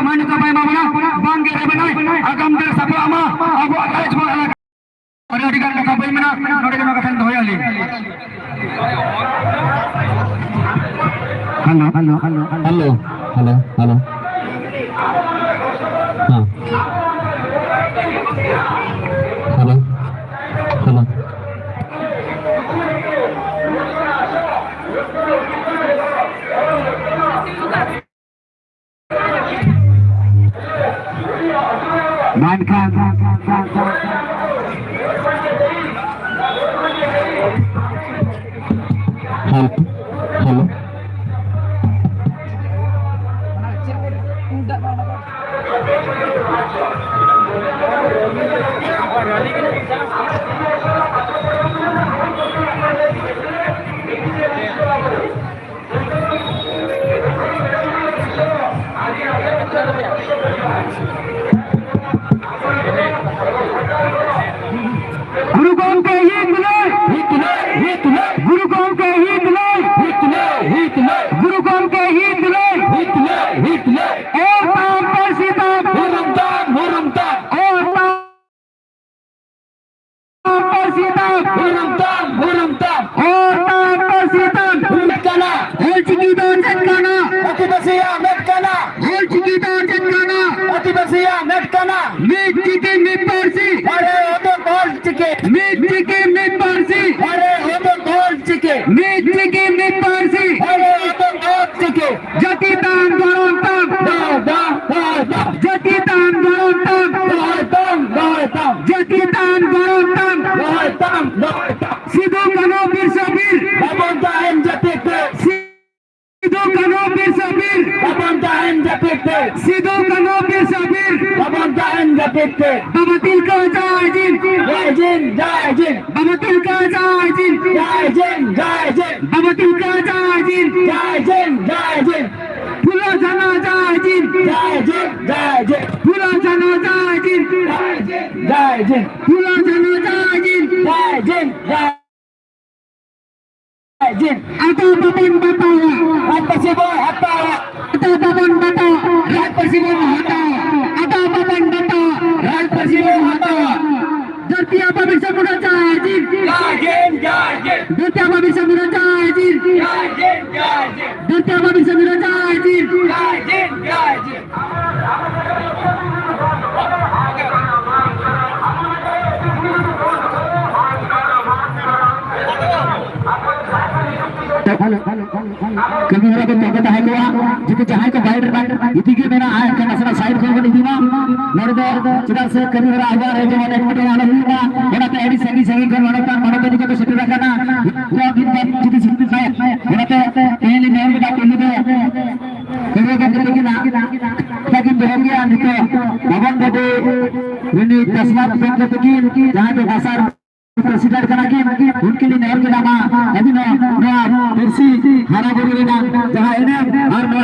मान का पाए मावना बांगे रे बनाए आगम दर सब आमा अब आज को अलग और अधिकार का पाए मना नोटे का कथन होयाली hello hello hello hello hello hello हाँ हेलो हेलो मान का हेलो हेलो गुरु कौन के हित ले गुरु कौन के हित ले गुरु कौन के हित ले और ताम पर सीता मुरमतान और ताम पर सीता और ताम पर सीता मेटकाना और चिकीदा चटकाना अतिबसिया मेटकाना और चिकीदा चटकाना अतिबसिया मेटकाना मीट चिकन मीट परसी अरे वो तो गोल चिके मीट चिकन मीट परसी अरे वो तो गोल चिके मीट चिकन मीट परसी अरे वो तो गोल चिके जति दान गरम तम जति दान गरम तम जति दान गरम तम सिद्धू कनो बीर सबीर सिद्धू कनो बीर सबीर सिद्धू कनो बीर सबीर बाबा तिलका जय जिन बाबा तिलका जय जिन बाबा तिलका जय जिन फुला जना जय जिन फुला जना जय जिन फुला जना जय जिन आता बबन बताया आता बबन बता रात पसीबन हटा आता बबन बता रात पसीबन हटा धरती आपा बिरसा मुंडा जय जिन धरती आपा बिरसा मुंडा जय जिन धरती आपा बिरसा मुंडा जय जिन हेलो कभी मेरा को ताकत है क्या जिते चाहे को बाइडर इति के मेरा आय का नसरा साइड को नहीं दीना नरद चिदा से कभी मेरा आवाज है जो मैंने मोटे वाला हुआ मेरा तो एडी संगी कर वाला था मनोबल को सेट रखना पूरा दिन जिते सिद्धि है मेरा तो पहले नेम का पहले तो कभी का लेकिन ताकि बहन गया निको भवन बदे विनी तस्मात बैंक की जहां पे भाषा प्रेसिडेंट करा की उनके लिए नहर के नामा अभी ना फिर सी हरा बोली ना जहां है ना और ना